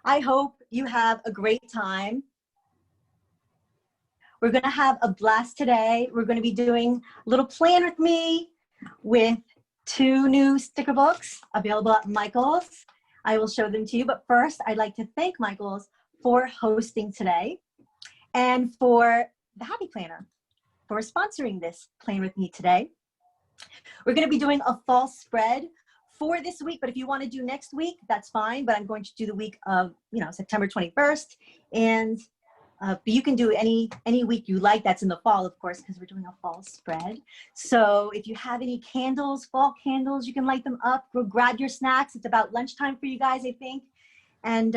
I hope you have a great time. We're going to have a blast today. We're going to be doing a little plan with me with 2 new sticker books available at Michael's. I will show them to you, but first I'd like to thank Michael's for hosting today and for the Happy Planner for sponsoring this plan with me today. We're going to be doing a fall spread for this week, but if you want to do next week, that's fine, but I'm going to do the week of, September 21st, and but you can do any week you like. That's in the fall, of course, because we're doing a fall spread. So if you have any candles, fall candles, you can light them up. Go grab your snacks. It's about lunchtime for you guys, I think. And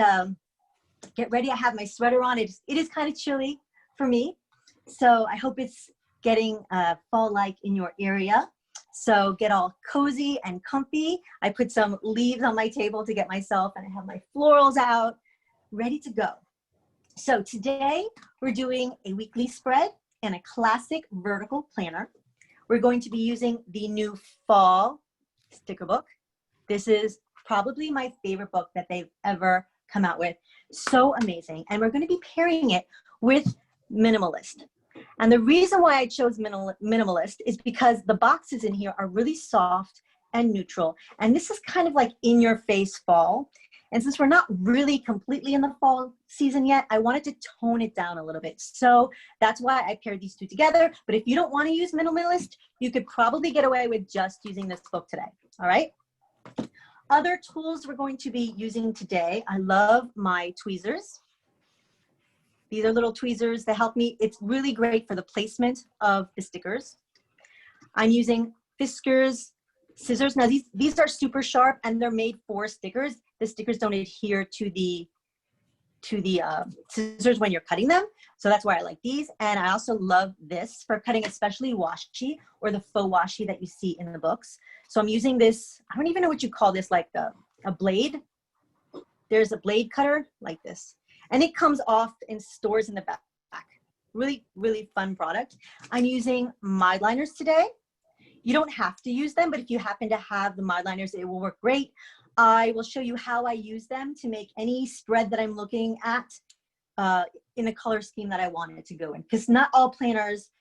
get ready. I have my sweater on. It is kind of chilly for me. So I hope it's getting fall-like in your area. So get all cozy and comfy. I put some leaves on my table to get myself, and I have my florals out, ready to go. So today we're doing a weekly spread and a classic vertical planner. We're going to be using the new fall sticker book. This is probably my favorite book that they've ever come out with. So amazing. And we're going to be pairing it with Minimalist. And the reason why I chose Minimalist is because the boxes in here are really soft and neutral. And this is kind of like in your face fall. And since we're not really completely in the fall season yet, I wanted to tone it down a little bit. So that's why I paired these 2 together. But if you don't want to use Minimalist, you could probably get away with just using this book today. All right. Other tools we're going to be using today. I love my tweezers. These are little tweezers that help me. It's really great for the placement of the stickers. I'm using Fiskars scissors. Now these are super sharp and they're made for stickers. The stickers don't adhere to the scissors when you're cutting them. So that's why I like these. And I also love this for cutting, especially washi or the faux washi that you see in the books. So I'm using this, I don't even know what you call this, like a blade. There's a blade cutter like this. And it comes off in stores in the back. Really, really fun product. I'm using Mud liners today. You don't have to use them, but if you happen to have the Mud liners, it will work great. I will show you how I use them to make any spread that I'm looking at in the color scheme that I want it to go in. Because not all planners,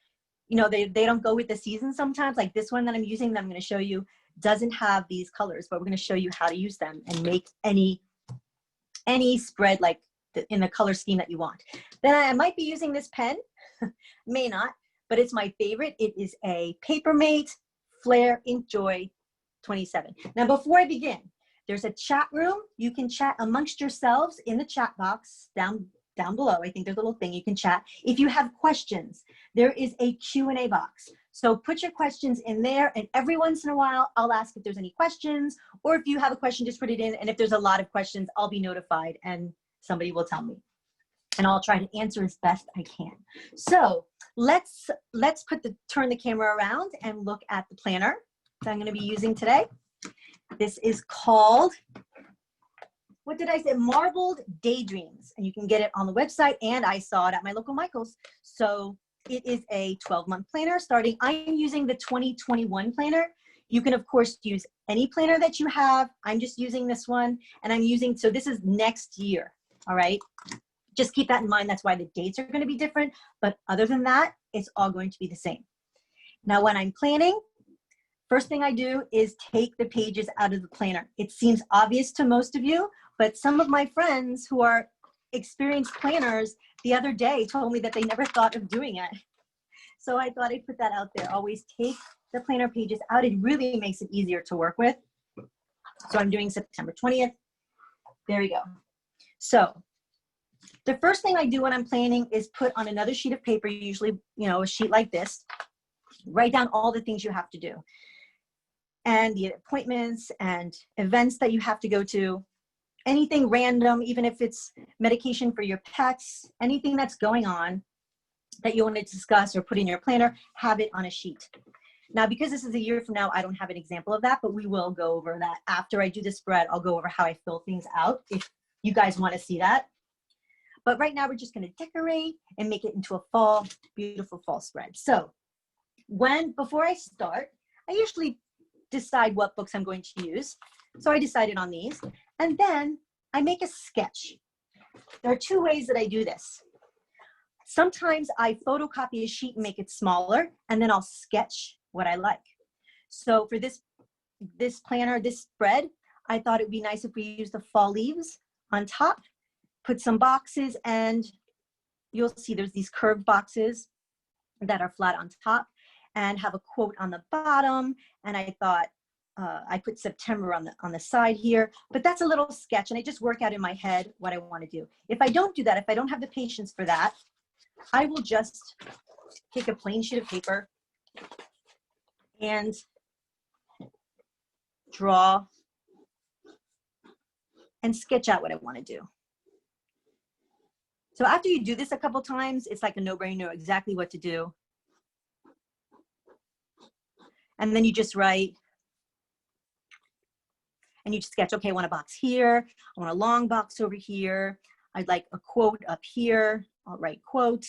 they don't go with the season sometimes. Like this one that I'm using that I'm going to show you doesn't have these colors, but we're going to show you how to use them and make any spread like in the color scheme that you want. Then I might be using this pen, may not, but it's my favorite. It is a Papermate Flair Ink Joy 27. Now before I begin, there's a chat room. You can chat amongst yourselves in the chat box down below. I think there's a little thing you can chat. If you have questions, there is a Q&A box. So put your questions in there, and every once in a while, I'll ask if there's any questions, or if you have a question, just put it in. And if there's a lot of questions, I'll be notified and somebody will tell me. And I'll try to answer as best I can. So let's turn the camera around and look at the planner that I'm going to be using today. This is called, what did I say? Marbled Daydreams. And you can get it on the website, and I saw it at my local Michael's. So it is a 12-month planner starting. I'm using the 2021 planner. You can, of course, use any planner that you have. I'm just using this one, and so this is next year, all right? Just keep that in mind. That's why the dates are going to be different. But other than that, it's all going to be the same. Now, when I'm planning, first thing I do is take the pages out of the planner. It seems obvious to most of you, but some of my friends who are experienced planners the other day told me that they never thought of doing it. So I thought I'd put that out there. Always take the planner pages out. It really makes it easier to work with. So I'm doing September 20th. There we go. So the first thing I do when I'm planning is put on another sheet of paper, usually, a sheet like this, write down all the things you have to do and the appointments and events that you have to go to, anything random, even if it's medication for your pets, anything that's going on that you want to discuss or put in your planner, have it on a sheet. Now, because this is a year from now, I don't have an example of that, but we will go over that. After I do the spread, I'll go over how I fill things out if you guys want to see that. But right now, we're just going to decorate and make it into a beautiful fall spread. So before I start, I usually decide what books I'm going to use. So I decided on these. And then I make a sketch. There are two ways that I do this. Sometimes I photocopy a sheet and make it smaller, and then I'll sketch what I like. So for this planner, this spread, I thought it would be nice if we used the fall leaves on top, put some boxes, and you'll see there's these curved boxes that are flat on top and have a quote on the bottom. And I thought I put September on the side here, but that's a little sketch, and I just work out in my head what I want to do. If I don't do that, if I don't have the patience for that, I will just take a plain sheet of paper and draw and sketch out what I want to do. So after you do this a couple times, it's like a no-brainer, you know exactly what to do. And then you just write, and you just sketch, okay, I want a box here, I want a long box over here, I'd like a quote up here, I'll write quote,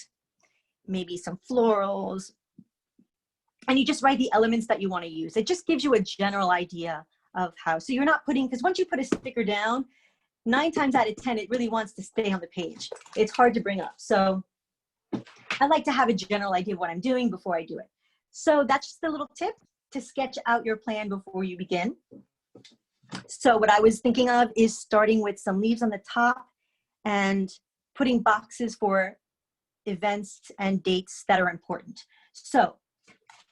maybe some florals, and you just write the elements that you want to use. It just gives you a general idea of how, so you're not putting, because once you put a sticker down, 9 times out of 10, it really wants to stay on the page. It's hard to bring up. So I like to have a general idea of what I'm doing before I do it. So that's just a little tip to sketch out your plan before you begin. So what I was thinking of is starting with some leaves on the top and putting boxes for events and dates that are important. So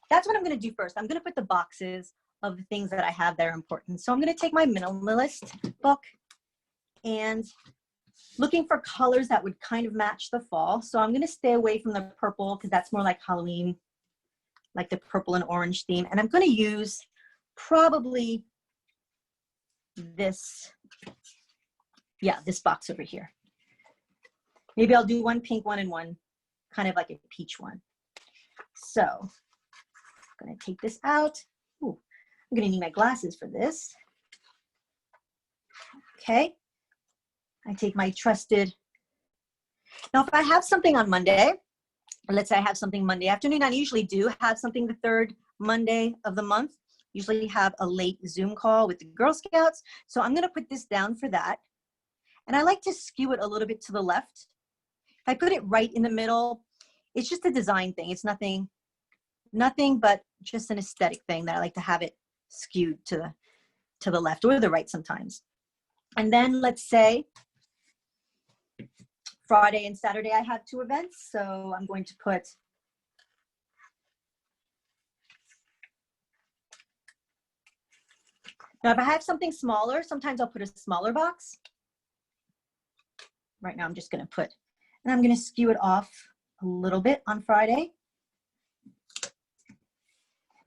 that's what I'm going to do first. I'm going to put the boxes of the things that I have that are important. So I'm going to take my minimalist book and looking for colors that would kind of match the fall. So I'm going to stay away from the purple because that's more like Halloween, like the purple and orange theme. And I'm going to use probably this, yeah, this box over here. Maybe I'll do one pink one and one kind of like a peach one. So I'm going to take this out. Ooh, I'm going to need my glasses for this. Okay. I take my trusted. Now, if I have something on Monday, or let's say I have something Monday afternoon, I usually do have something the third Monday of the month, usually have a late Zoom call with the Girl Scouts. So I'm going to put this down for that. And I like to skew it a little bit to the left. If I put it right in the middle, it's just a design thing. It's nothing but just an aesthetic thing that I like to have it skewed to the left or the right sometimes. And then let's say Friday and Saturday I have 2 events. So I'm going to put now if I have something smaller, sometimes I'll put a smaller box. Right now I'm just going to put, and I'm going to skew it off a little bit on Friday.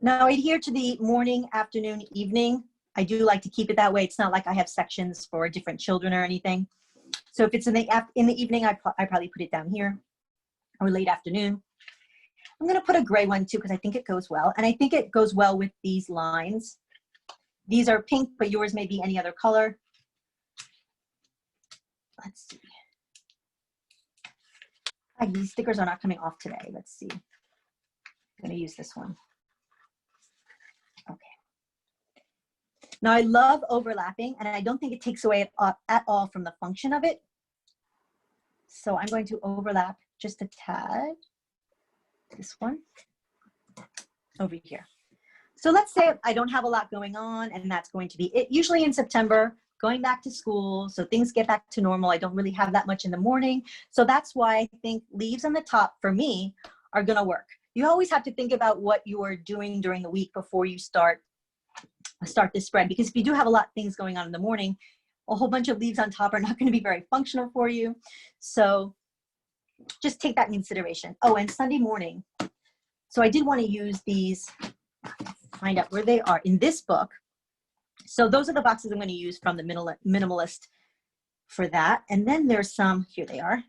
Now I adhere to the morning, afternoon, evening. I do like to keep it that way. It's not like I have sections for different children or anything. So if it's in the evening, I probably put it down here, or late afternoon. I'm going to put a gray one too because I think it goes well. And I think it goes well with these lines. These are pink, but yours may be any other color. Let's see. These stickers are not coming off today. Let's see. I'm going to use this one. Okay. Now I love overlapping, and I don't think it takes away at all from the function of it. So I'm going to overlap just a tad. This one over here. So let's say I don't have a lot going on, and that's going to be it. Usually in September, going back to school, so things get back to normal. I don't really have that much in the morning. So that's why I think leaves on the top for me are going to work. You always have to think about what you are doing during the week before you start this spread, because if you do have a lot of things going on in the morning, a whole bunch of leaves on top are not going to be very functional for you. So just take that in consideration. Oh, and Sunday morning. So I did want to use these, find out where they are in this book. So those are the boxes I'm going to use from the minimalist for that. And then there's some, here they are.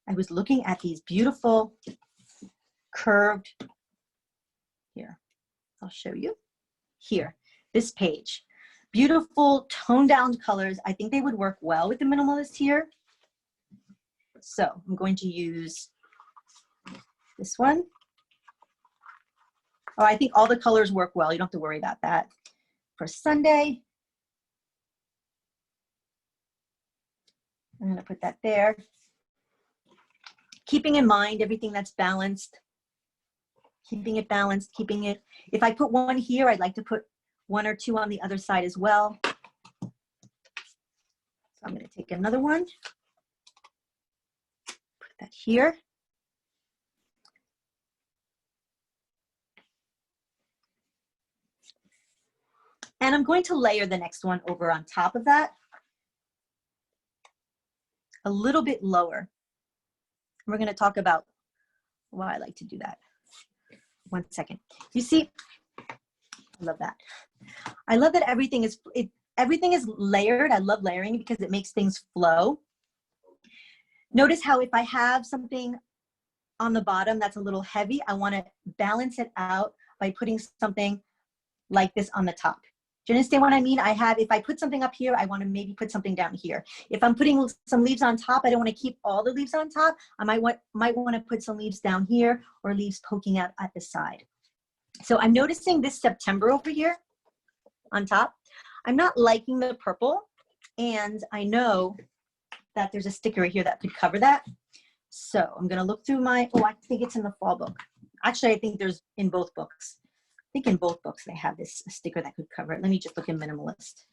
I was looking at these beautiful curved, here, I'll show you, here, this page. Beautiful toned down colors. I think they would work well with the minimalist here. So I'm going to use this one. Oh, I think all the colors work well. You don't have to worry about that. For Sunday, I'm gonna put that there. Keeping in mind everything that's balanced, keeping it balanced, keeping it, if I put one here, I'd like to put one or two on the other side as well. So I'm gonna take another one, put that here. And I'm going to layer the next one over on top of that, a little bit lower. We're going to talk about why I like to do that. 1 second. You see, I love that. I love that everything is layered. I love layering because it makes things flow. Notice how if I have something on the bottom that's a little heavy, I want to balance it out by putting something like this on the top. Do you understand what I mean? If I put something up here, I want to maybe put something down here. If I'm putting some leaves on top, I don't want to keep all the leaves on top. I might want to put some leaves down here or leaves poking out at the side. So I'm noticing this September over here on top. I'm not liking the purple, and I know that there's a sticker right here that could cover that. So I'm going to look through I think it's in the fall book. Actually, I think there's in both books. I think in both books they have this sticker that could cover it. Let me just look in minimalist.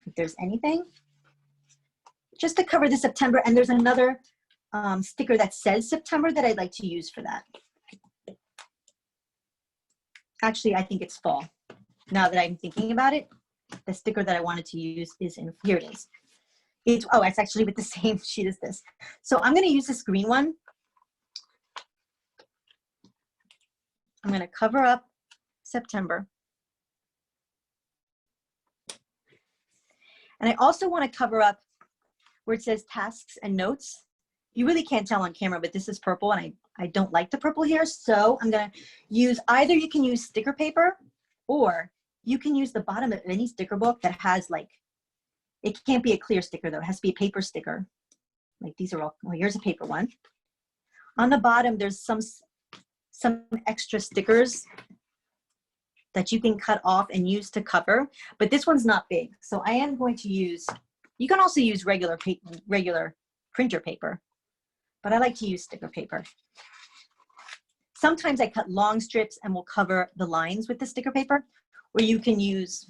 If there's anything, just to cover the September, and there's another sticker that says September that I'd like to use for that. Actually, I think it's fall. Now that I'm thinking about it, the sticker that I wanted to use is in, here it is. It's actually with the same sheet as this. So I'm gonna use this green one. I'm gonna cover up September. And I also want to cover up where it says tasks and notes. You really can't tell on camera, but this is purple, and I don't like the purple here. So I'm going to use, either you can use sticker paper, or you can use the bottom of any sticker book that has it can't be a clear sticker though. It has to be a paper sticker. Like these are all, well, here's a paper one. On the bottom, there's some extra stickers that you can cut off and use to cover, but this one's not big. So I am going to use, you can also use regular printer paper, but I like to use sticker paper. Sometimes I cut long strips and will cover the lines with the sticker paper, or you can use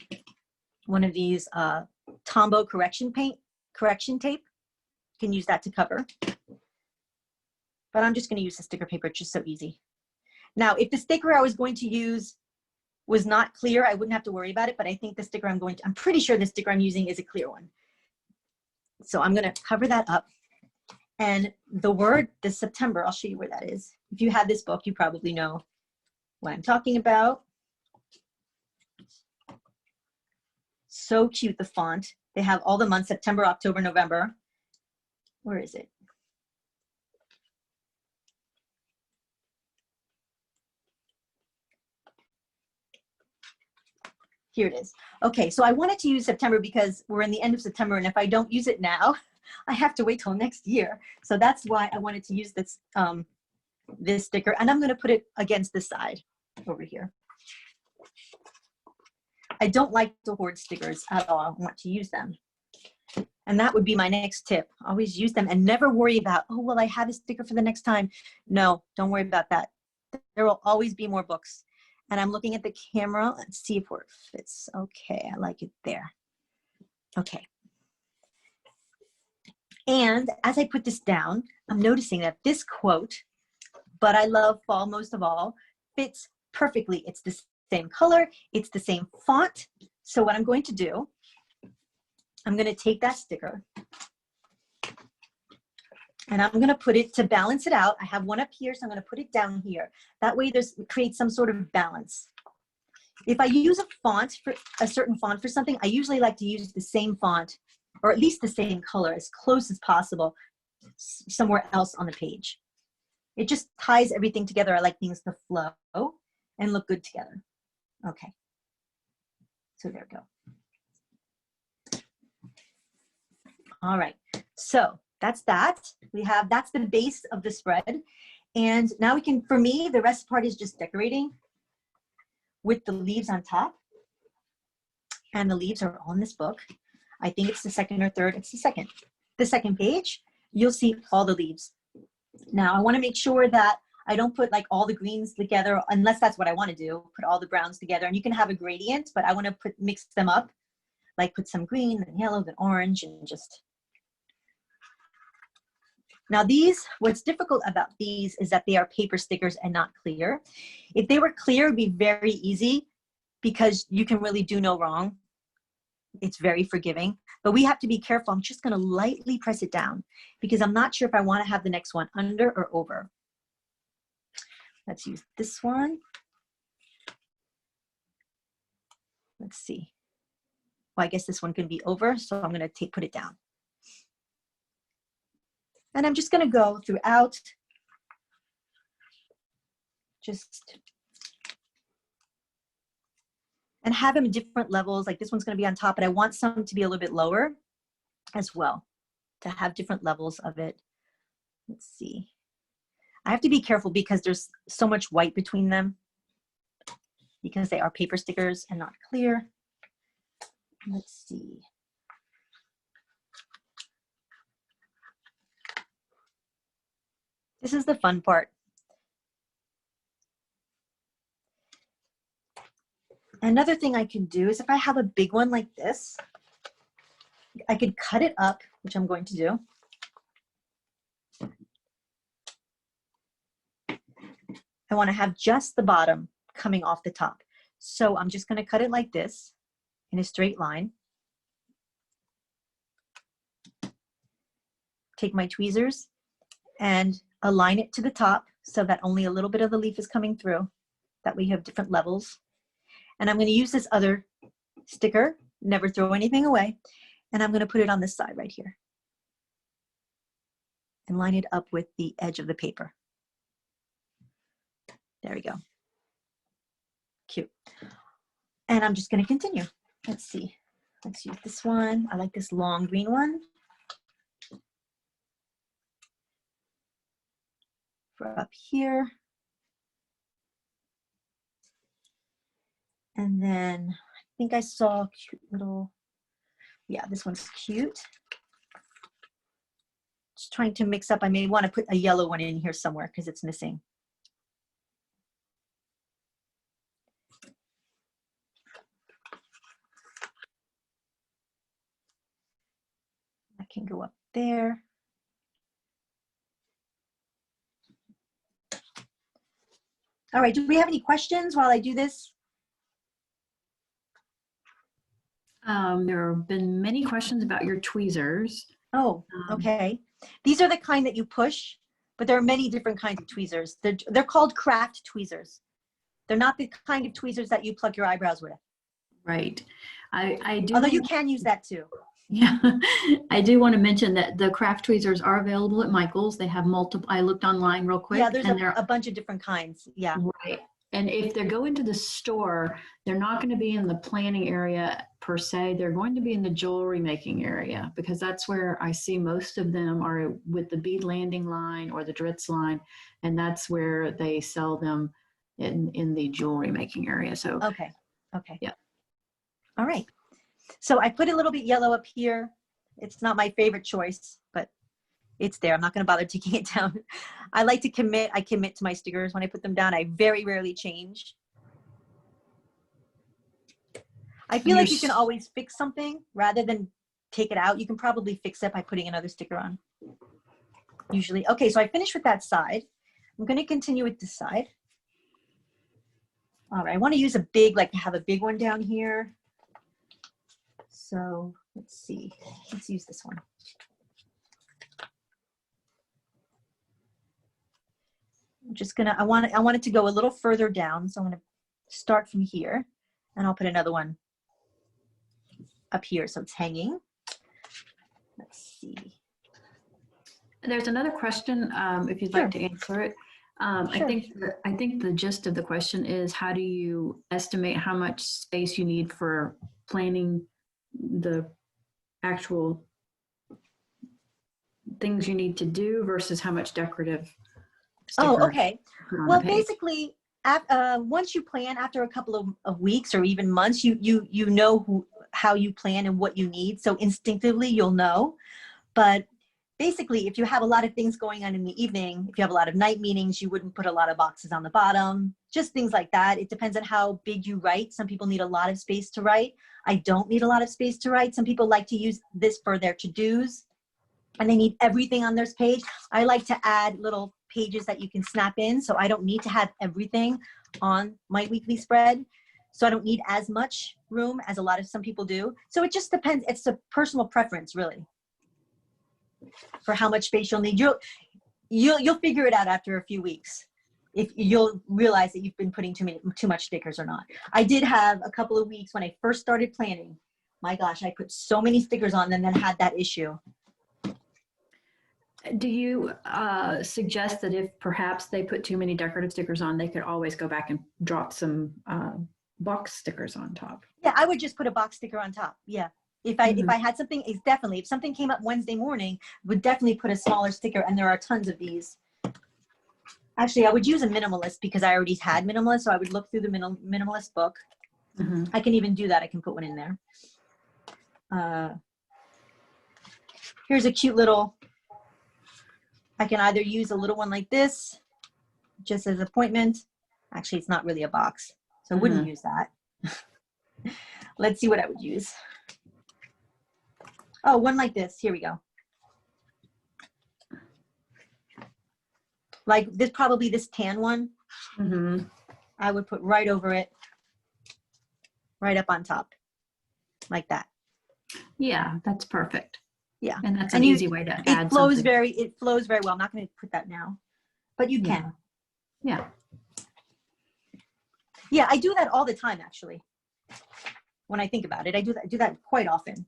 one of these Tombow correction tape. You can use that to cover. But I'm just going to use the sticker paper. It's just so easy. Now, if the sticker I was going to use was not clear, I wouldn't have to worry about it, but I think the sticker I'm pretty sure the sticker I'm using is a clear one. So I'm going to cover that up. And the word, this September, I'll show you where that is. If you have this book, you probably know what I'm talking about. So cute, the font. They have all the months, September, October, November. Where is it? Here it is. Okay, so I wanted to use September because we're in the end of September, and if I don't use it now, I have to wait till next year. So that's why I wanted to use this, this sticker, and I'm going to put it against this side over here. I don't like to hoard stickers at all. I want to use them. And that would be my next tip. Always use them and never worry about, oh, will I have a sticker for the next time? No, don't worry about that. There will always be more books. And I'm looking at the camera. Let's see if it fits. Okay, I like it there. Okay. And as I put this down, I'm noticing that this quote, "But I love fall most of all," fits perfectly. It's the same color. It's the same font. So what I'm going to do, I'm going to take that sticker and I'm going to put it to balance it out. I have one up here, so I'm going to put it down here. That way creates some sort of balance. If I use a certain font for something, I usually like to use the same font, or at least the same color, as close as possible somewhere else on the page. It just ties everything together. I like things to flow and look good together. Okay. So there we go. All right. So that's that. That's the base of the spread. And now we can, for me, the rest part is just decorating with the leaves on top. And the leaves are all in this book. I think it's the second or third. It's the second. the second page, you'll see all the leaves. Now I want to make sure that I don't put like all the greens together, unless that's what I want to do, put all the browns together. And you can have a gradient, but I want to mix them up, like put some green and yellow and orange and just. Now these, what's difficult about these is that they are paper stickers and not clear. If they were clear, it'd be very easy because you can really do no wrong. It's very forgiving, but we have to be careful. I'm just going to lightly press it down because I'm not sure if I want to have the next one under or over. Let's use this one. Let's see. Well, I guess this one can be over, so I'm going to put it down. And I'm just going to go throughout, and have them in different levels. Like this one's going to be on top, but I want some to be a little bit lower as well, to have different levels of it. Let's see. I have to be careful because there's so much white between them because they are paper stickers and not clear. Let's see. This is the fun part. Another thing I can do is if I have a big one like this, I could cut it up, which I'm going to do. I want to have just the bottom coming off the top. So I'm just going to cut it like this in a straight line. Take my tweezers and align it to the top so that only a little bit of the leaf is coming through, that we have different levels. And I'm going to use this other sticker, never throw anything away, and I'm going to put it on this side right here and line it up with the edge of the paper. There we go. Cute. And I'm just going to continue. Let's see. Let's use this one. I like this long green one. For up here. And then I think I saw a cute little, yeah, this one's cute. Just trying to mix up. I may want to put a yellow one in here somewhere because it's missing. I can go up there. All right, do we have any questions while I do this? There have been many questions about your tweezers. Oh, okay. These are the kind that you push, but there are many different kinds of tweezers. They're called craft tweezers. They're not the kind of tweezers that you pluck your eyebrows with. Right. I do. Although you can use that too. Yeah, I do want to mention that the craft tweezers are available at Michael's. They have multiple. I looked online real quick. Yeah, there's a bunch of different kinds. Yeah. Right. And if they go into the store, they're not going to be in the planning area per se. They're going to be in the jewelry making area because that's where I see most of them are with the bead landing line or the Dritz line. And that's where they sell them in the jewelry making area. So, okay. Okay. Yeah. All right. So I put a little bit yellow up here. It's not my favorite choice, but it's there. I'm not going to bother taking it down. I like to commit. I commit to my stickers. When I put them down, I very rarely change. I feel like you can always fix something rather than take it out. You can probably fix it by putting another sticker on. Usually. Okay, so I finished with that side. I'm going to continue with this side. All right, I want to use a big, like have a big one down here. So let's see. Let's use this one. I'm just gonna, I want it to go a little further down. So I'm gonna start from here and I'll put another one up here so it's hanging. Let's see. There's another question if you'd like to answer it. Sure. I think the gist of the question is how do you estimate how much space you need for planning the actual things you need to do versus how much decorative sticker. Oh, okay. Well, basically, once you plan, after a couple of weeks or even months, you know how you plan and what you need. So instinctively, you'll know. But basically, if you have a lot of things going on in the evening, if you have a lot of night meetings, you wouldn't put a lot of boxes on the bottom, just things like that. It depends on how big you write. Some people need a lot of space to write. I don't need a lot of space to write. Some people like to use this for their to-dos and they need everything on their page. I like to add little pages that you can snap in, so I don't need to have everything on my weekly spread. So I don't need as much room as some people do. So it just depends. It's a personal preference, really, for how much space you'll need. You'll figure it out after a few weeks if you'll realize that you've been putting too much stickers or not. I did have a couple of weeks when I first started planning. My gosh, I put so many stickers on and then had that issue. Do you suggest that if perhaps they put too many decorative stickers on, they could always go back and drop some box stickers on top? Yeah, I would just put a box sticker on top. Yeah. If I had something, it's definitely, if something came up Wednesday morning, would definitely put a smaller sticker, and there are tons of these. Actually, I would use a minimalist because I already had minimalist, so I would look through the minimalist book. I can even do that. I can put one in there. Here's a cute little, I can either use a little one like this, just as appointment. Actually, it's not really a box, so I wouldn't use that. Let's see what I would use. Oh, one like this. Here we go. Like this, probably this tan one. I would put right over it, right up on top, like that. Yeah, that's perfect. Yeah, and that's an easy way to add. It flows very well. I'm not going to put that now, but you can. Yeah. Yeah, I do that all the time, actually. When I think about it, I do that quite often.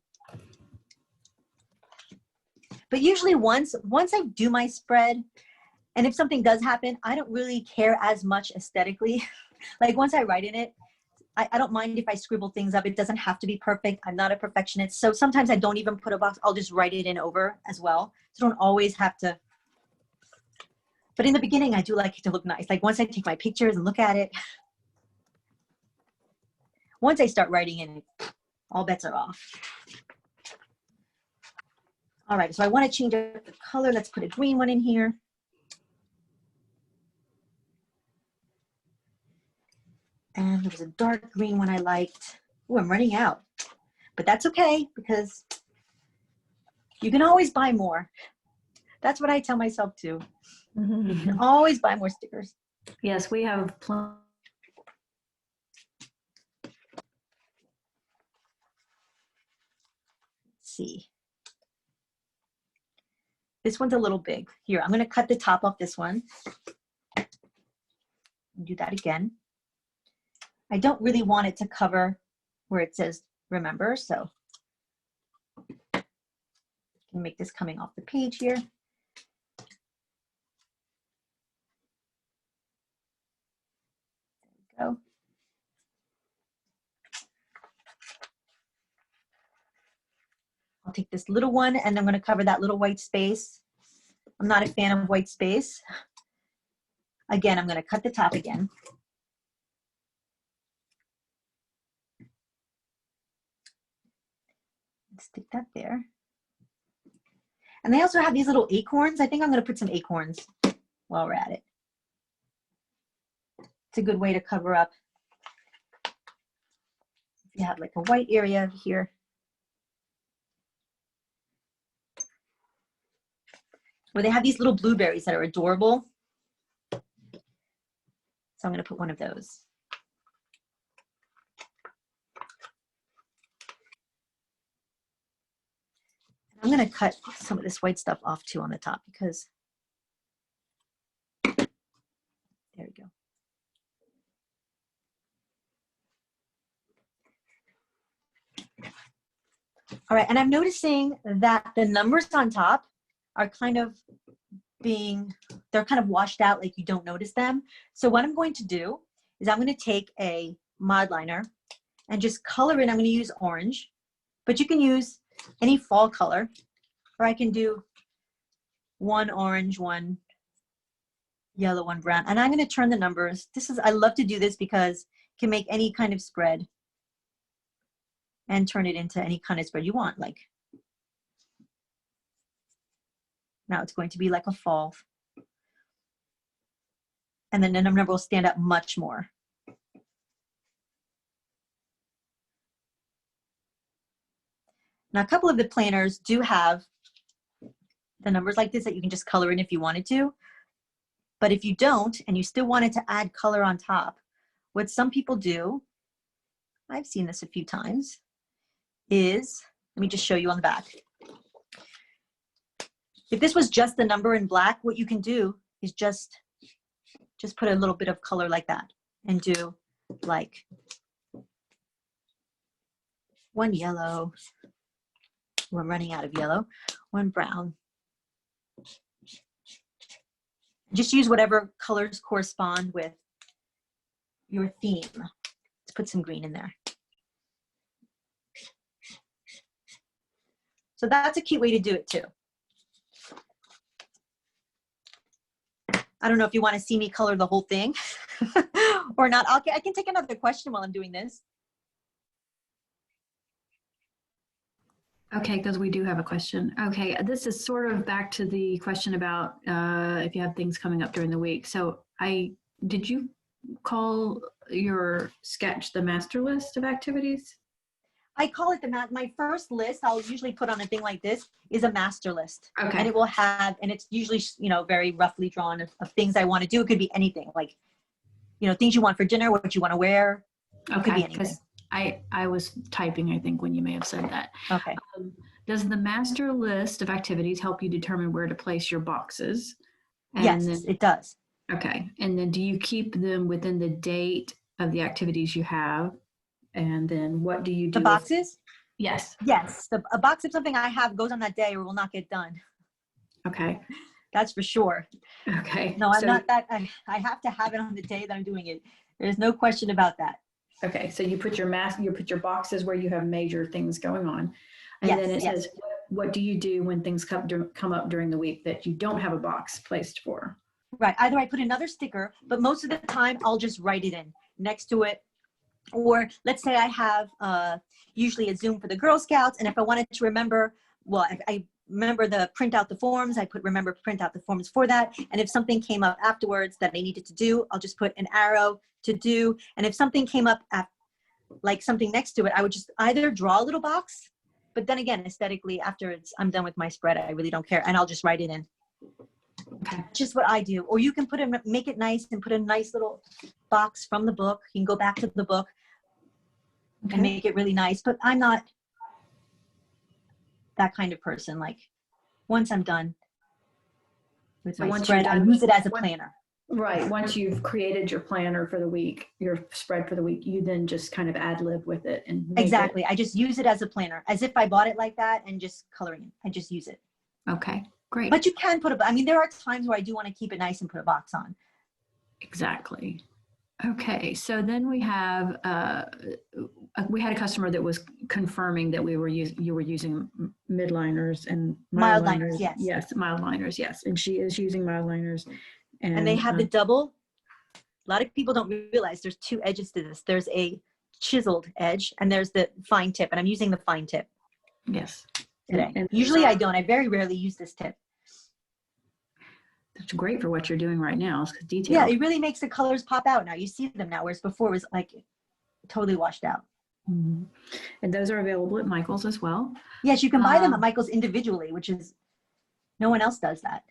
But usually once I do my spread, and if something does happen, I don't really care as much aesthetically. Like once I write in it, I don't mind if I scribble things up. It doesn't have to be perfect. I'm not a perfectionist. So sometimes I don't even put a box. I'll just write it in over as well. So I don't always have to. But in the beginning, I do like it to look nice. Like once I take my pictures and look at it, once I start writing in, all bets are off. All right, so I want to change up the color. Let's put a green one in here. And there was a dark green one I liked. Oh, I'm running out. But that's okay, because you can always buy more. That's what I tell myself too. You can always buy more stickers. Yes, we have plenty. Let's see. This one's a little big. Here, I'm going to cut the top off this one. Do that again. I don't really want it to cover where it says remember, so I can make this coming off the page here. There we go. I'll take this little one and I'm going to cover that little white space. I'm not a fan of white space. Again, I'm going to cut the top again. Stick that there. And they also have these little acorns. I think I'm going to put some acorns while we're at it. It's a good way to cover up. If you have like a white area here. Where they have these little blueberries that are adorable. So I'm going to put one of those. I'm going to cut some of this white stuff off too on the top because there we go. All right, and I'm noticing that the numbers on top are kind of they're kind of washed out, like you don't notice them. So what I'm going to do is I'm going to take a mod liner and just color it. I'm going to use orange, but you can use any fall color, or I can do one orange, one yellow, one brown, and I'm going to turn the numbers. I love to do this because you can make any kind of spread and turn it into any kind of spread you want. Like Now it's going to be like a fall. And then the number will stand out much more. Now, a couple of the planners do have the numbers like this that you can just color in if you wanted to. But if you don't, and you still wanted to add color on top, what some people do, I've seen this a few times, is, let me just show you on the back. If this was just the number in black, what you can do is just put a little bit of color like that and do like one yellow. We're running out of yellow. One brown. Just use whatever colors correspond with your theme. Let's put some green in there. So that's a cute way to do it too. I don't know if you want to see me color the whole thing or not. I can take another question while I'm doing this. Okay, because we do have a question. Okay, this is sort of back to the question about if you have things coming up during the week. So did you call your sketch the master list of activities? I call it my first list. I'll usually put on a thing like this is a master list. Okay. And it will have, and it's usually, very roughly drawn of things I want to do. It could be anything, like, things you want for dinner, what you want to wear. It could be anything. I was typing, I think, when you may have said that. Okay. Does the master list of activities help you determine where to place your boxes? And yes, then, it does. Okay. And then do you keep them within the date of the activities you have? And then what do you do? The boxes? Yes. Yes. A box of something I have goes on that day or will not get done. Okay. That's for sure. Okay. No, I'm not that. I have to have it on the day that I'm doing it. There's no question about that. Okay, so you put your boxes where you have major things going on, and then it says, what do you do when things come up during the week that you don't have a box placed for? Right. Either I put another sticker, but most of the time I'll just write it in next to it. Or let's say I have usually a Zoom for the Girl Scouts, and if I wanted to remember, well, I remember the print out the forms. I put remember print out the forms for that. And if something came up afterwards that I needed to do, I'll just put an arrow to do. And if something came up like something next to it, I would just either draw a little box, but then again, aesthetically, after I'm done with my spread, I really don't care, and I'll just write it in. Okay. Just what I do. Or you can make it nice and put a nice little box from the book. You can go back to the book and make it really nice. But I'm not that kind of person. Like once I'm done with my spread, I use it as a planner. Right. Once you've created your planner for the week, your spread for the week, you then just kind of ad lib with it and exactly. I just use it as a planner, as if I bought it like that and just coloring it. I just use it. Okay, great. But you can put there are times where I do want to keep it nice and put a box on. Exactly. Okay, so then we have we had a customer that was confirming that you were using midliners and mild liners. Yes. Yes, mild liners. Yes, and she is using mild liners. And they have the double. A lot of people don't realize there's two edges to this. There's a chiseled edge and there's the fine tip, and I'm using the fine tip. Yes. Today. And usually I don't. I very rarely use this tip. That's great for what you're doing right now. It's detailed. Yeah, it really makes the colors pop out now. You see them now, whereas before it was like totally washed out. Mm-hmm. And those are available at Michael's as well. Yes, you can buy them at Michael's individually, which is no one else does that.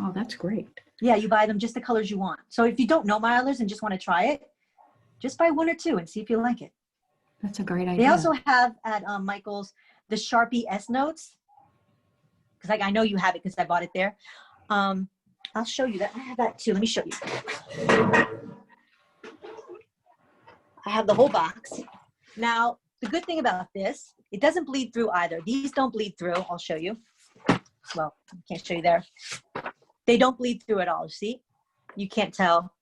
Oh, that's great. Yeah, you buy them just the colors you want. So if you don't know milers and just want to try it, just buy one or two and see if you like it. That's a great idea. They also have at Michael's the Sharpie S notes, because I know you have it because I bought it there. I'll show you that. I have that too. Let me show you. I have the whole box. Now, the good thing about this, it doesn't bleed through either. These don't bleed through. I'll show you. Well, I can't show you there. They don't bleed through at all. See? You can't tell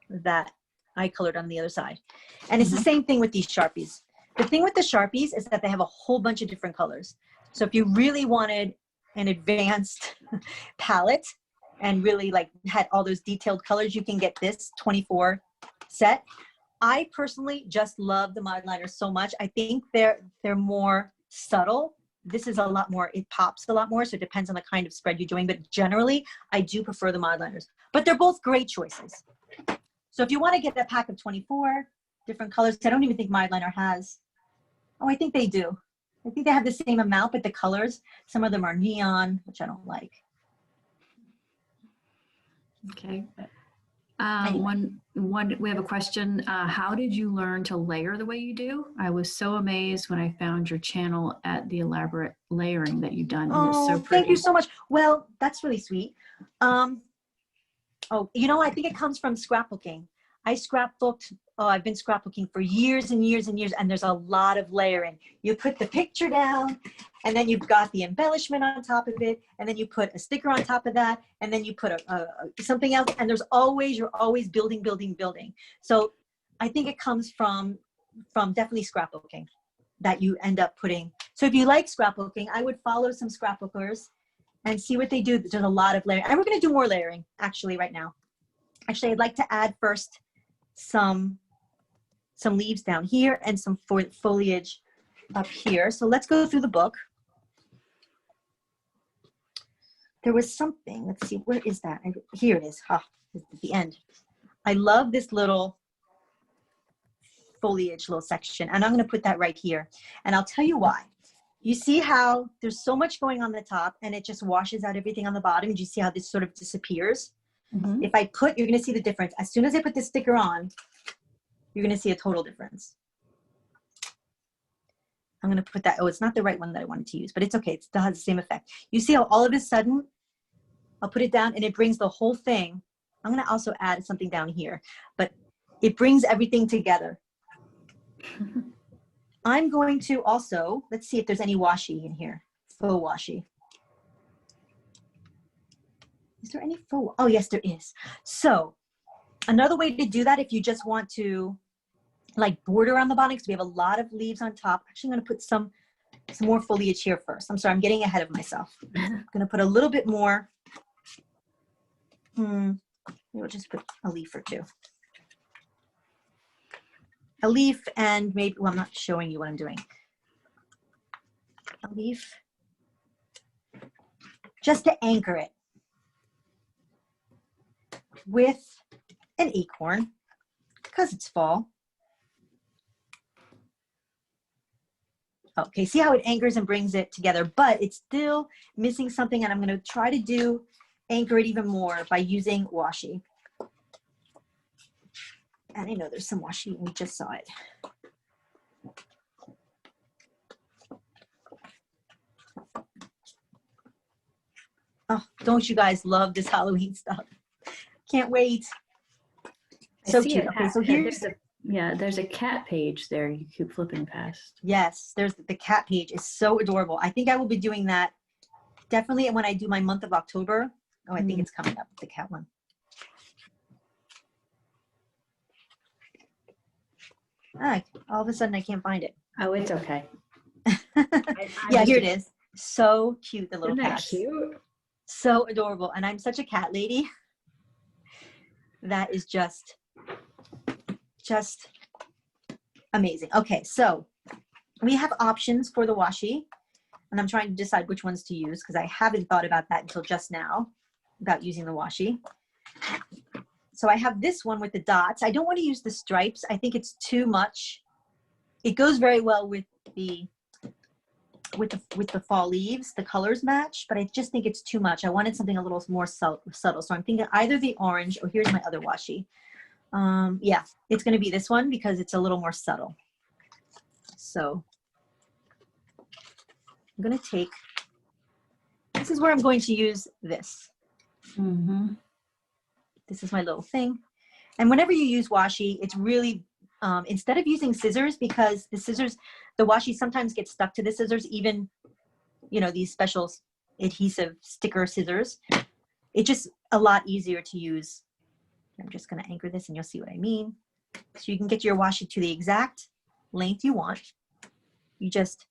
that I colored on the other side. And it's the same thing with these Sharpies. The thing with the Sharpies is that they have a whole bunch of different colors. So if you really wanted an advanced palette and really like had all those detailed colors, you can get this 24 set. I personally just love the mild liners so much. I think they're more subtle this is a lot more, it pops a lot more. So it depends on the kind of spread you're doing. But generally, I do prefer the mod liners. But they're both great choices. So if you want to get a pack of 24 different colors, I don't even think mod liner has. Oh, I think they do. I think they have the same amount, but the colors, some of them are neon, which I don't like. Okay. Anyway. We have a question. How did you learn to layer the way you do? I was so amazed when I found your channel at the elaborate layering that you've done. And it's so Oh, pretty. thank you so much. Well, that's really sweet. Oh, you know, I think it comes from scrapbooking. I scrapbooked, oh, I've been scrapbooking for years and years and years, and there's a lot of layering. You put the picture down, and then you've got the embellishment on top of it, and then you put a sticker on top of that, and then you put something else, and you're always building, building, building. So I think it comes from definitely scrapbooking that you end up putting. So if you like scrapbooking, I would follow some scrapbookers and see what they do. There's a lot of layering, and we're going to do more layering actually right now. Actually, I'd like to add first some leaves down here and some foliage up here. So let's go through the book. There was something, let's see, where is that? Here it is, at the end. I love this little foliage little section, and I'm gonna put that right here. And I'll tell you why. You see how there's so much going on the top and it just washes out everything on the bottom? Do you see how this sort of disappears? Mm-hmm. If you're gonna see the difference. As soon as I put this sticker on, you're gonna see a total difference. I'm gonna put that, oh, it's not the right one that I wanted to use, but it's okay, it still has the same effect. You see how all of a sudden, I'll put it down and it brings the whole thing. I'm gonna also add something down here, but it brings everything together. I'm going to also, let's see if there's any washi in here, faux washi. Is there any faux? Oh, yes, there is. So another way to do that, if you just want to like border on the bottom, because we have a lot of leaves on top. Actually, I'm going to put some more foliage here first. I'm sorry, I'm getting ahead of myself. I'm going to put a little bit more. Maybe we'll just put a leaf or two. A leaf and maybe, well, I'm not showing you what I'm doing. A leaf, just to anchor it with an acorn, because it's fall. Okay, see how it anchors and brings it together, but it's still missing something, and I'm going to try to anchor it even more by using washi. And I know there's some washi, we just saw it. Oh, don't you guys love this Halloween stuff? Can't wait. So cute. Okay, so here's there's a cat page there you keep flipping past. Yes, there's the cat page is so adorable. I think I will be doing that definitely when I do my month of October. Oh, I think it's coming up, the cat one. All of a sudden I can't find it. Oh, it's okay. Yeah, here it is. So cute, the little cat. Isn't that cute? So adorable. And I'm such a cat lady. That is just amazing. Okay, so we have options for the washi, and I'm trying to decide which ones to use because I haven't thought about that until just now, about using the washi. So I have this one with the dots. I don't want to use the stripes. I think it's too much. It goes very well with the fall leaves. The colors match, but I just think it's too much. I wanted something a little more subtle. So I'm thinking either the orange or here's my other washi. Yeah, it's going to be this one because it's a little more subtle. So I'm going to take, this is where I'm going to use this. This is my little thing. And whenever you use washi, it's really, instead of using scissors, because the washi sometimes gets stuck to the scissors, even, you know, these special adhesive sticker scissors, it's just a lot easier to use. I'm just going to anchor this and you'll see what I mean. So you can get your washi to the exact length you want. You just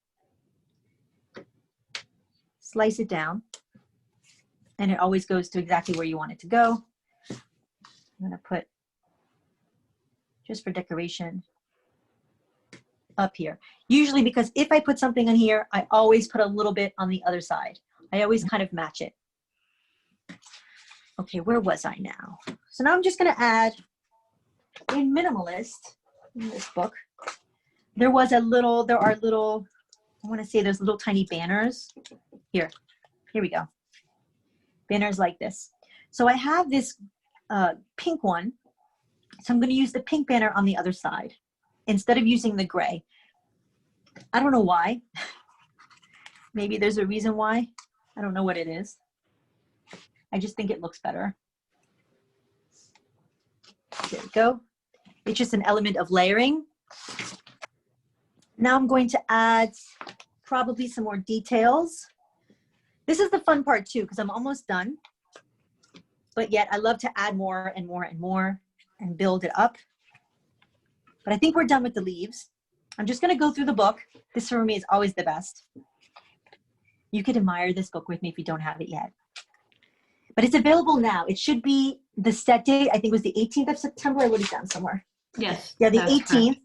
slice it down and it always goes to exactly where you want it to go. I'm going to put, just for decoration, up here. Usually because if I put something on here, I always put a little bit on the other side. I always kind of match it. Okay, where was I now? So now I'm just gonna add in minimalist in this book. There are little, I wanna say there's little tiny banners. Here we go. Banners like this. So I have this pink one. So I'm gonna use the pink banner on the other side instead of using the gray. I don't know why. Maybe there's a reason why. I don't know what it is. I just think it looks better. There we go. It's just an element of layering. Now I'm going to add probably some more details. This is the fun part too, because I'm almost done. But yet I love to add more and more and more and build it up. But I think we're done with the leaves. I'm just gonna go through the book. This for me is always the best. You could admire this book with me if you don't have it yet. But it's available now. It should be the set date. I think it was the 18th of September. I wrote it down somewhere. Yes. Yeah, the 18th.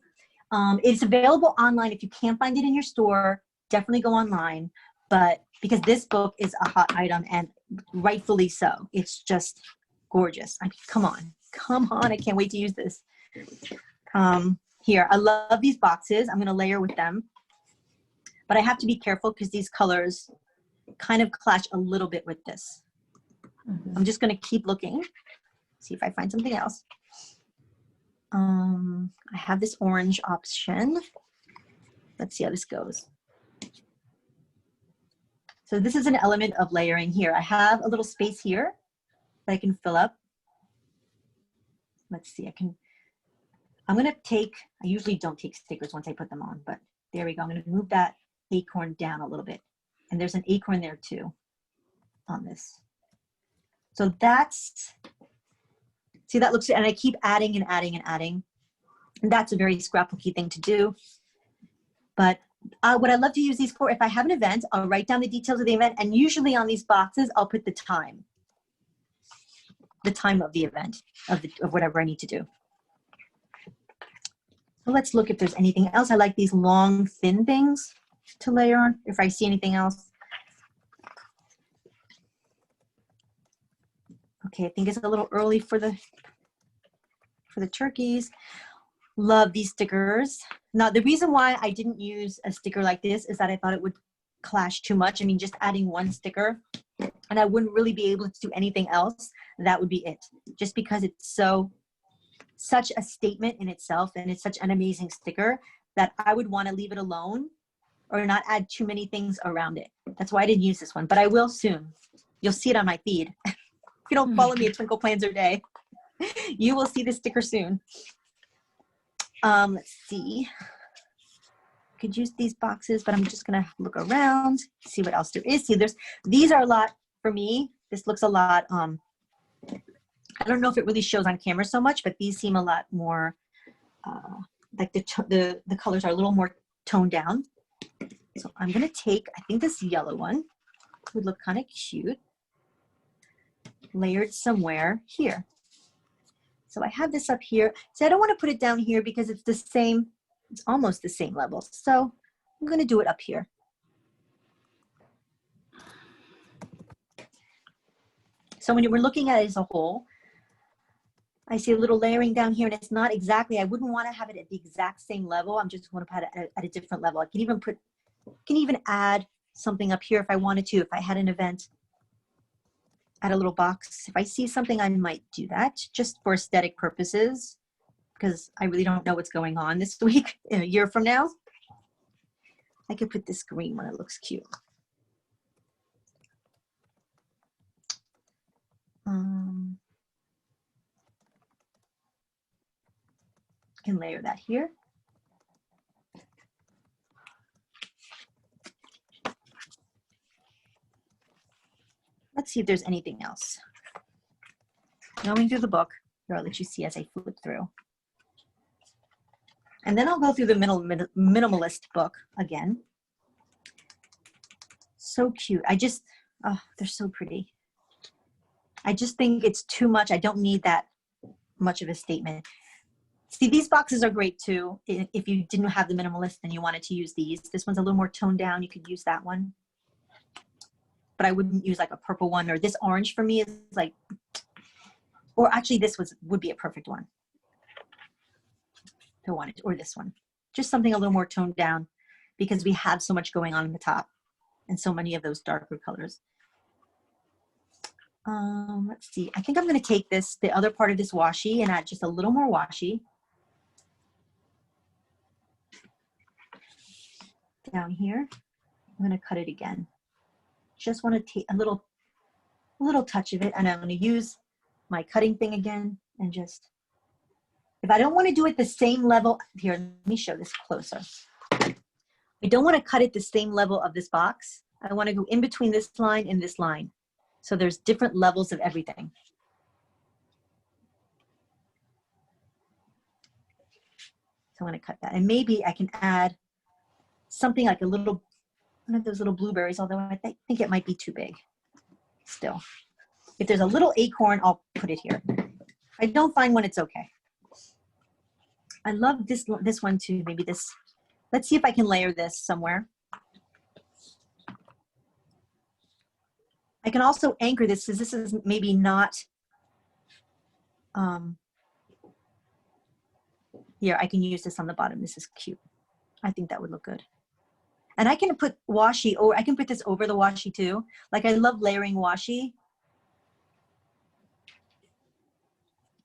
It's available online. If you can't find it in your store, definitely go online. But because this book is a hot item and rightfully so. It's just gorgeous. I mean, come on. I can't wait to use this. Here, I love these boxes. I'm gonna layer with them. But I have to be careful because these colors kind of clash a little bit with this. I'm just gonna keep looking, see if I find something else. I have this orange option. Let's see how this goes. So this is an element of layering here. I have a little space here that I can fill up. Let's see, I'm gonna take, I usually don't take stickers once I put them on, but there we go. I'm gonna move that acorn down a little bit. And there's an acorn there too on this. So that's, see that looks, and I keep adding and adding and adding. And that's a very scrapbooky thing to do. But what I love to use these for, if I have an event, I'll write down the details of the event. And usually on these boxes, I'll put the time of the event, of whatever I need to do. So let's look if there's anything else. I like these long, thin things to layer on, if I see anything else. Okay, I think it's a little early for the turkeys. Love these stickers. Now, the reason why I didn't use a sticker like this is that I thought it would clash too much. I mean, just adding one sticker and I wouldn't really be able to do anything else. That would be it. Just because it's such a statement in itself and it's such an amazing sticker that I would want to leave it alone or not add too many things around it. That's why I didn't use this one, but I will soon. You'll see it on my feed. If you don't follow me at Twinkle Plans Your Day, you will see this sticker soon. Let's see. Could use these boxes, but I'm just gonna look around, see what else there is. See, these are a lot for me. This looks a lot, I don't know if it really shows on camera so much, but these seem a lot more, like the colors are a little more toned down. So I'm gonna take, I think this yellow one would look kind of cute, layered somewhere here. So I have this up here. So I don't want to put it down here because it's the same, it's almost the same level. So I'm going to do it up here. So when we're looking at it as a whole, I see a little layering down here and it's not exactly, I wouldn't want to have it at the exact same level. I'm just going to put it at a different level. I can even add something up here if I wanted to, if I had an event. Add a little box. If I see something, I might do that just for aesthetic purposes because I really don't know what's going on this week. In a year from now, I could put this green one. It looks cute. Can layer that here. Let's see if there's anything else. Going through the book, here I'll let you see as I flip through. And then I'll go through the minimalist book again. So cute. Oh, they're so pretty. I just think it's too much. I don't need that much of a statement. See, these boxes are great too. If you didn't have the minimalist and you wanted to use these, this one's a little more toned down. You could use that one. But I wouldn't use like a purple one, or this orange for me is like, or actually this would be a perfect one. The one, or this one. Just something a little more toned down because we have so much going on in the top and so many of those darker colors. Let's see. I think I'm going to take this, the other part of this washi, and add just a little more washi down here. I'm going to cut it again. Just want to take a little touch of it, and I'm going to use my cutting thing again, and just, if I don't want to do it the same level, here, let me show this closer. I don't want to cut it the same level of this box. I want to go in between this line and this line. So there's different levels of everything. So I'm going to cut that. And maybe I can add something like a little, one of those little blueberries, although I think it might be too big still. If there's a little acorn, I'll put it here. If I don't find one, it's okay. I love this one too, maybe this. Let's see if I can layer this somewhere. I can also anchor this, because this is maybe not, here, I can use this on the bottom. This is cute. I think that would look good. And I can put washi, or I can put this over the washi too. Like, I love layering washi.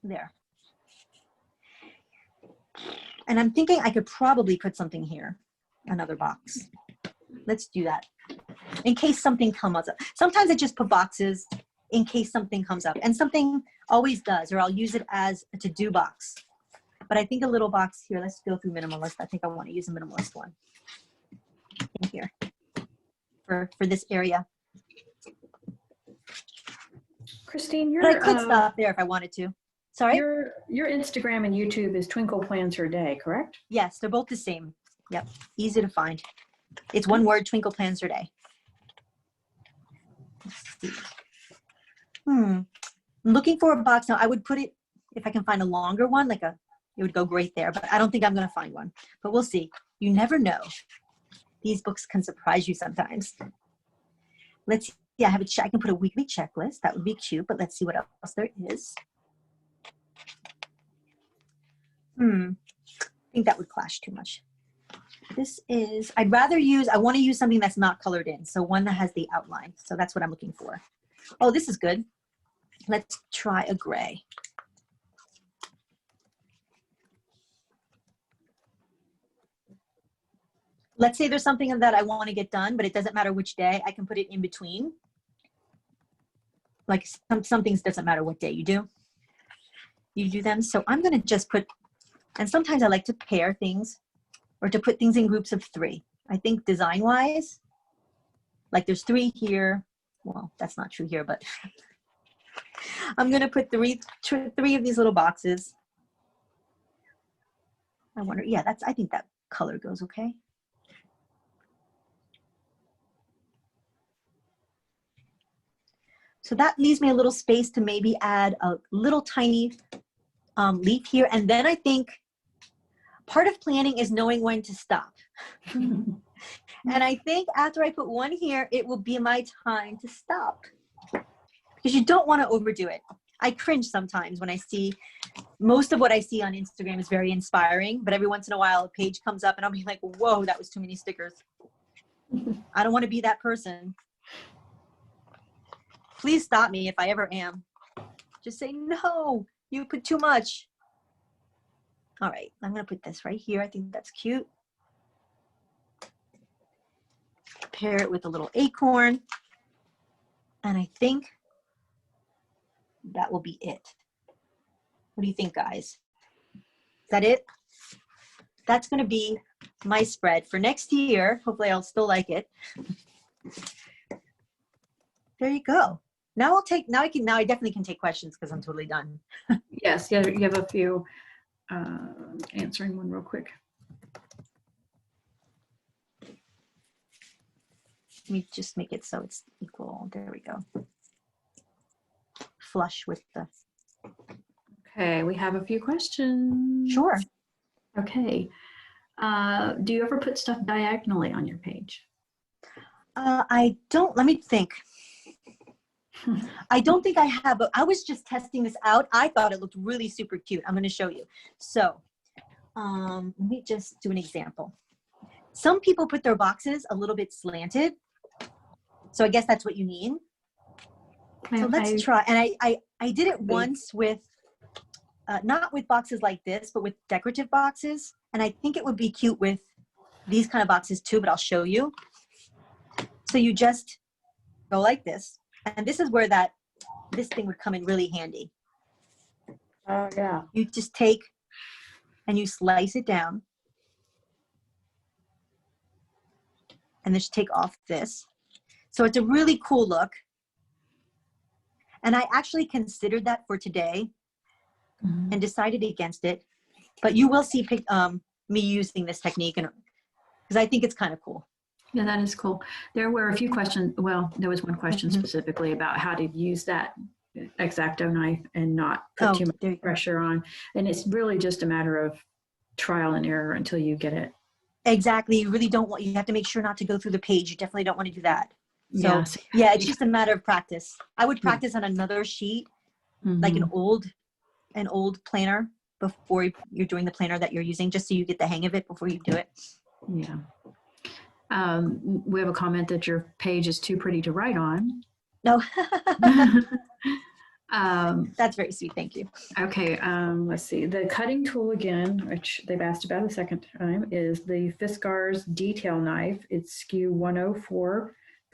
There. And I'm thinking I could probably put something here, another box. Let's do that. In case something comes up. Sometimes I just put boxes in case something comes up, and something always does, or I'll use it as a to-do box. But I think a little box here, let's go through minimalist. I think I want to use a minimalist one in here for this area. Christine, but I could stop there if I wanted to. Sorry? Your Instagram and YouTube is Twinkle Plans Her Day, correct? Yes, they're both the same. Yep, easy to find. It's one word, Twinkle Plans Her Day. Let's see. I'm looking for a box now. I would put it, if I can find a longer one, like it would go great there, but I don't think I'm going to find one. But we'll see. You never know. These books can surprise you sometimes. Let's see. Yeah, I can put a weekly checklist. That would be cute, but let's see what else there is. I think that would clash too much. This is, I want to use something that's not colored in. So one that has the outline. So that's what I'm looking for. Oh, this is good. Let's try a gray. Let's say there's something that I want to get done, but it doesn't matter which day. I can put it in between. Like some things doesn't matter what day you do. You do them. So I'm going to just put, and sometimes I like to pair things or to put things in groups of 3. I think design wise, like there's 3 here. Well, that's not true here, but I'm going to put three of these little boxes. I wonder, yeah, I think that color goes okay. So that leaves me a little space to maybe add a little tiny leaf here. And then I think part of planning is knowing when to stop. And I think after I put one here, it will be my time to stop. Because you don't want to overdo it. I cringe sometimes when I see, most of what I see on Instagram is very inspiring, but every once in a while a page comes up and I'll be like, whoa, that was too many stickers. I don't want to be that person. Please stop me if I ever am. Just say, no, you put too much. All right, I'm going to put this right here. I think that's cute. Pair it with a little acorn. And I think that will be it. What do you think, guys? Is that it? That's going to be my spread for next year. Hopefully I'll still like it. There you go. Now I definitely can take questions because I'm totally done. Yes, yeah, you have a few. Answering one real quick. Let me just make it so it's equal. There we go. Flush with the. Okay, we have a few questions. Sure. Okay. Do you ever put stuff diagonally on your page? I don't, let me think. I don't think I have, but I was just testing this out. I thought it looked really super cute. I'm going to show you. So let me just do an example. Some people put their boxes a little bit slanted. So I guess that's what you mean. So let's try. And I did it once with, not with boxes like this, but with decorative boxes. And I think it would be cute with these kind of boxes too, but I'll show you. So you just go like this. And this is where this thing would come in really handy. Oh, yeah. You just take and you slice it down. And just take off this. So it's a really cool look. And I actually considered that for today and decided against it. But you will see me using this technique because I think it's kind of cool. Yeah, that is cool. There were a few questions. Well, there was one question specifically about how to use that X-Acto knife and not put too much pressure on. And it's really just a matter of trial and error until you get it. Exactly. You really don't want, you have to make sure not to go through the page. You definitely don't want to do that. So yeah, it's just a matter of practice. I would practice on another sheet, like an old planner before you're doing the planner that you're using, just so you get the hang of it before you do it. Yeah. We have a comment that your page is too pretty to write on. No. That's very sweet. Thank you. Okay. Let's see. The cutting tool again, which they've asked about a second time, is the Fiskars detail knife. It's SKU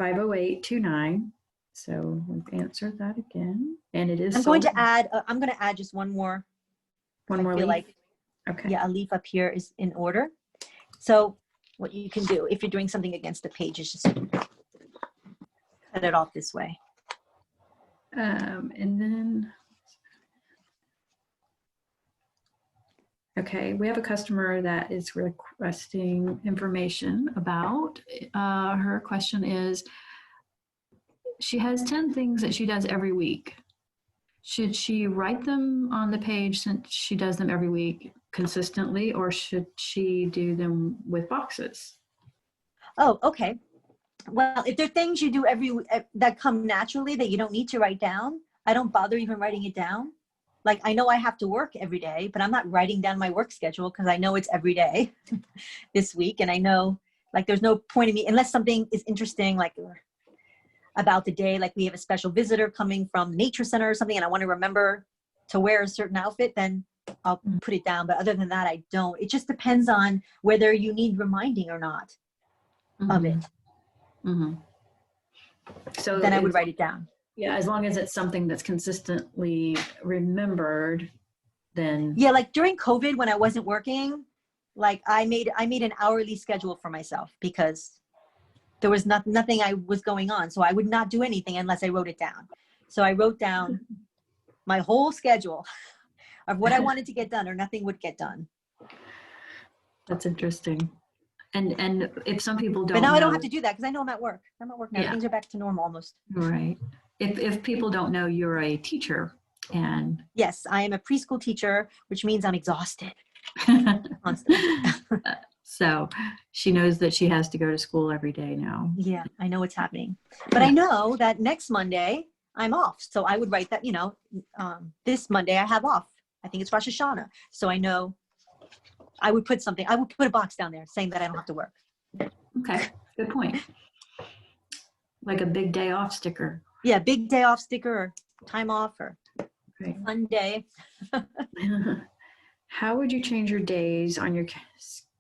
104-50829. So we've answered that again. And it is I'm going to add just one more. One more leaf? Like, okay. Yeah, a leaf up here is in order. So what you can do if you're doing something against the page is just cut it off this way. And then, okay, we have a customer that is requesting information about, her question is, she has 10 things that she does every week. Should she write them on the page since she does them every week consistently, or should she do them with boxes? Oh, okay. Well, if there are things you do that come naturally that you don't need to write down, I don't bother even writing it down. Like, I know I have to work every day, but I'm not writing down my work schedule because I know it's every day this week. And I know, like, there's no point in me, unless something is interesting, like about the day, like we have a special visitor coming from nature center or something, and I want to remember to wear a certain outfit, then I'll put it down. But other than that, I don't. It just depends on whether you need reminding or not of it. So then I would write it down. Yeah, as long as it's something that's consistently remembered, then. Yeah, like during COVID when I wasn't working, like I made an hourly schedule for myself because there was nothing I was going on. So I would not do anything unless I wrote it down. So I wrote down my whole schedule of what I wanted to get done or nothing would get done. That's interesting. And if some people don't But now know, I don't have to do that because I know I'm at work. I'm at work now. Yeah. Things are back to normal almost. Right. If people don't know, you're a teacher. And yes, I am a preschool teacher, which means I'm exhausted constantly. So she knows that she has to go to school every day now. Yeah, I know what's happening. But I know that next Monday I'm off. So I would write that, this Monday I have off. I think it's Rosh Hashanah. So I know I would put a box down there saying that I don't have to work. Okay, good point. Like a big day off sticker. Yeah, big day off sticker or time off or fun day. How would you change your days on your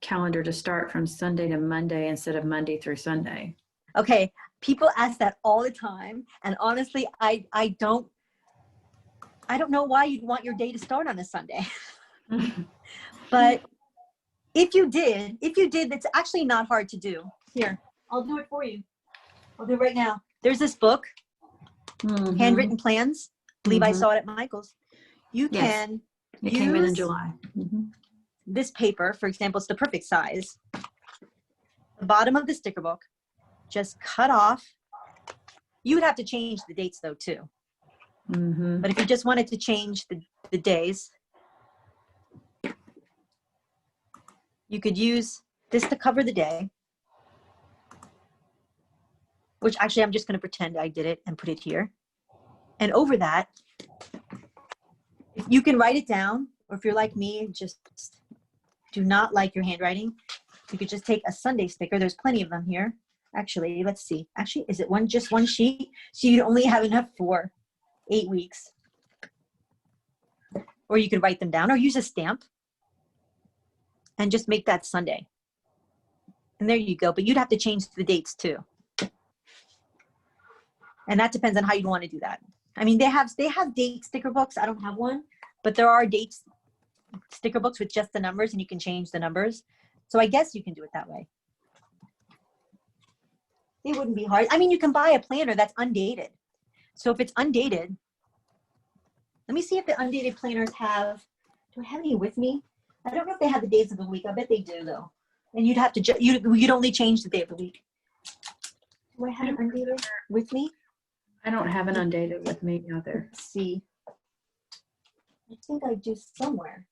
calendar to start from Sunday to Monday instead of Monday through Sunday? Okay, people ask that all the time. And honestly, I don't know why you'd want your day to start on a Sunday. But if you did, that's actually not hard to do. Here, I'll do it for you. I'll do it right now. There's this book, Handwritten Plans. I believe I saw it at Michael's. You can It came in July. This paper, for example, it's the perfect size. The bottom of the sticker book, just cut off. You would have to change the dates though too. But if you just wanted to change the the days. You could use this to cover the day, which actually I'm just going to pretend I did it and put it here. And over that, if you can write it down, or if you're like me, just do not like your handwriting, you could just take a Sunday sticker. There's plenty of them here. Actually, let's see. Actually, is it just one sheet? So you only have enough for 8 weeks. Or you could write them down or use a stamp and just make that Sunday. And there you go. But you'd have to change the dates too. And that depends on how you want to do that. I mean, they have date sticker books. I don't have one, but there are dates sticker books with just the numbers, and you can change the numbers. So I guess you can do it that way. It wouldn't be hard. I mean, you can buy a planner that's undated. So if it's undated, let me see if the undated planners have, do I have any with me? I don't know if they have the days of the week. I bet they do though. And you'd have to, you'd only change the day of the week. Do I have an undated with me? I don't have an undated with me either. Let's see. I think I do somewhere.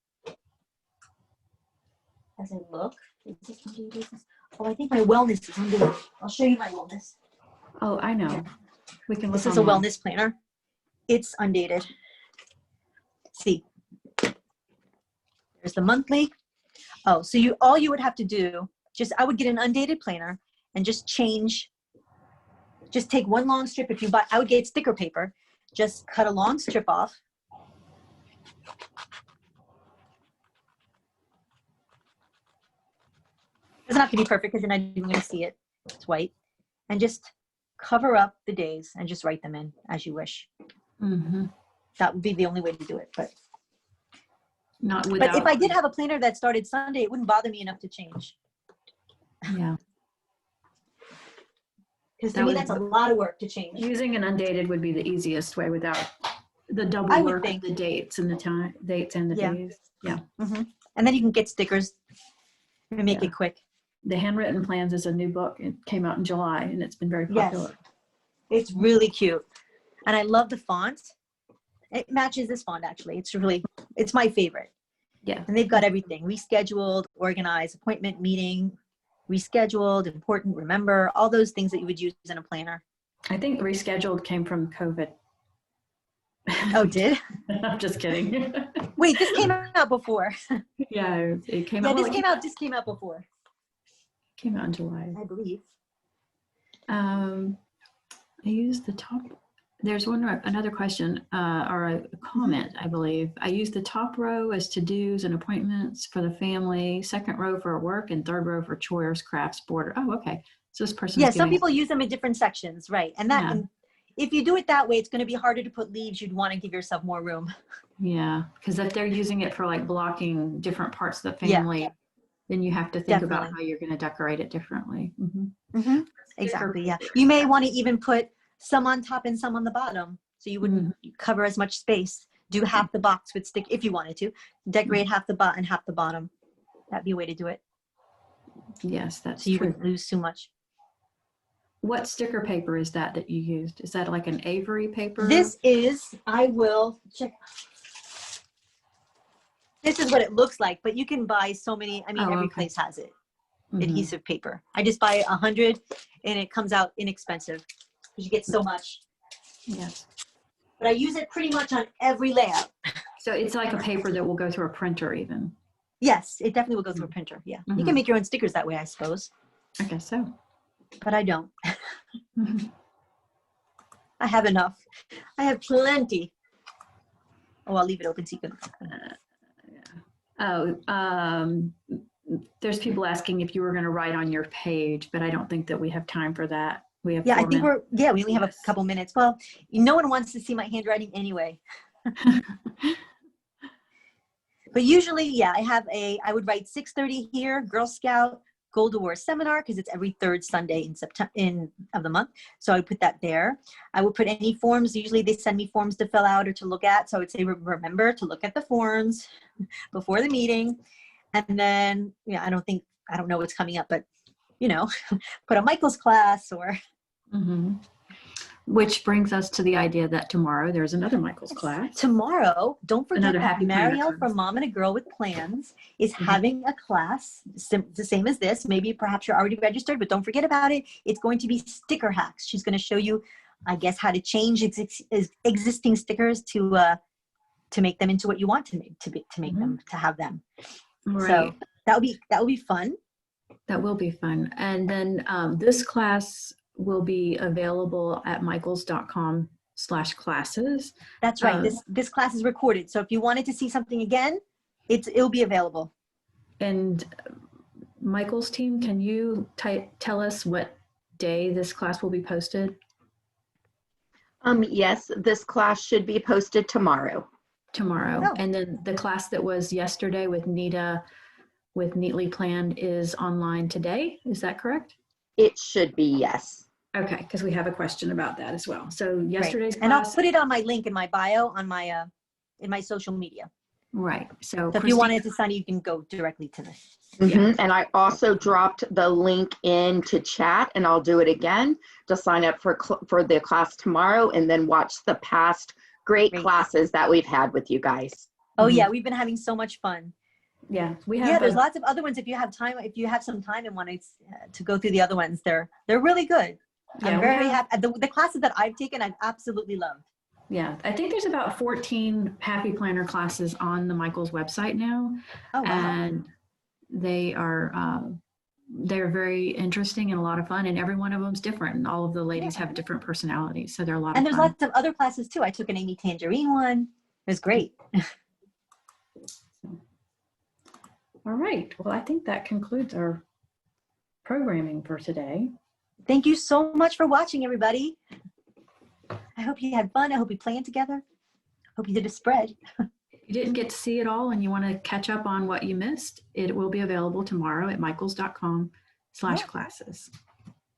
As I look, is this undated? Oh, I think my wellness is undated. I'll show you my wellness. Oh, I know. We can look. This is a wellness planner. It's undated. See, there's the monthly. Oh, so all you would have to do, I would get an undated planner and just take one long strip. If you buy, I would get sticker paper, just cut a long strip off. Doesn't have to be perfect because you're not even going to see it. It's white. And just cover up the days and just write them in as you wish. Mm-hmm. That would be the only way to do it. But if I did have a planner that started Sunday, it wouldn't bother me enough to change. Yeah. Because to me, that's a lot of work to change. Using an undated would be the easiest way without the double work of the dates and the time, dates and the days. Yeah. Mm-hmm. And then you can get stickers and make it quick. The Handwritten Plans is a new book. It came out in July and it's been very popular. Yes. It's really cute. And I love the font. It matches this font actually. It's my favorite. Yeah. And they've got everything. Rescheduled, organized, appointment, meeting, rescheduled, important, remember, all those things that you would use in a planner. I think rescheduled came from COVID. Oh, did? I'm just kidding. Wait, this came out before. Yeah, it came out. Yeah, this came out before. Came out in July, I believe. I used the top. There's another question or a comment, I believe. I used the top row as to-dos and appointments for the family, second row for work, and third row for chores, crafts, border. Oh, okay. So this person. Yeah, some people use them in different sections, right? And that, and if you do it that way, it's going to be harder to put leaves. You'd want to give yourself more room. Yeah, because if they're using it for like blocking different parts of the family, then you have to think about how you're going to decorate it differently. Mm-hmm. Mm-hmm. Exactly. Yeah. You may want to even put some on top and some on the bottom, so you wouldn't cover as much space. Do half the box with stick if you wanted to. Decorate half the bottom and half the bottom. That'd be a way to do it. Yes, that's so you true. wouldn't lose too much. What sticker paper is that you used? Is that like an Avery paper? This is, I will check. This is what it looks like, but you can buy so many. I mean, every place has it. Adhesive paper. I just buy 100 and it comes out inexpensive because you get so much. Yes. But I use it pretty much on every layout. So it's like a paper that will go through a printer even. Yes, it definitely will go through a printer. Yeah. You can make your own stickers that way, I suppose. I guess so. But I don't. I have enough. I have plenty. Oh, I'll leave it open so you can. There's people asking if you were going to write on your page, but I don't think that we have time for that. We have. Yeah, I think we only have a couple minutes. Well, no one wants to see my handwriting anyway. But usually, I would write 6:30 here, Girl Scout, Gold Award Seminar, because it's every third Sunday in September of the month. So I would put that there. I would put any forms. Usually they send me forms to fill out or to look at. So I would say, remember to look at the forms before the meeting. And then, I don't know what's coming up, but, put a Michael's class or. Which brings us to the idea that tomorrow there's another Michael's class. Tomorrow, don't forget Another that Happy Planner Marielle class. from Mom and a Girl with Plans is Mhm. having a class the same as this. Maybe perhaps you're already registered, but don't forget about it. It's going to be sticker hacks. She's going to show you, I guess, how to change existing stickers to make them into what you want to make them, to have them. Right. So that will be fun. That will be fun. And then this class will be available at michaels.com/classes. That's right. This class is recorded. So if you wanted to see something again, it'll be available. And Michael's team, can you tell us what day this class will be posted? Yes, this class should be posted tomorrow. Tomorrow. Oh. And then the class that was yesterday with Nita with Neatly Planned is online today. Is that correct? It should be, yes. Okay, because we have a question about that as well. So yesterday's And I'll class. put it on my link in my bio on my in my social media. Right. So if you wanted to sign it, you can go directly to this. Yeah. And I also dropped the link into chat, and I'll do it again to sign up for the class tomorrow, and then watch the past great classes that we've had with you guys. Oh yeah, we've been having so much fun. Yeah, we have. There's lots of other ones. If you have time, if you have some time and want to go through the other ones, they're really good. Yeah, I'm very happy. The classes that I've taken, I've absolutely loved. Yeah, I think there's about 14 Happy Planner classes on the Michaels website now. Oh, wow. And they are they're very interesting and a lot of fun, and every one of them's different, and all of the ladies have different personalities, so they're a lot of fun. And there's lots of other classes too. I took an Amy Tangerine one. It was great. All right, well, I think that concludes our programming for today. Thank you so much for watching, everybody. I hope you had fun. I hope we planned together. Hope you did a spread. If you didn't get to see it all and you want to catch up on what you missed, it will be available tomorrow at michaels.com/classes.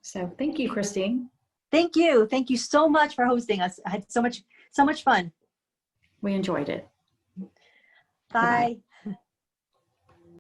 So thank you, Christine. Thank you. Thank you so much for hosting us. I had so much fun. We enjoyed it. Bye. Bye-bye.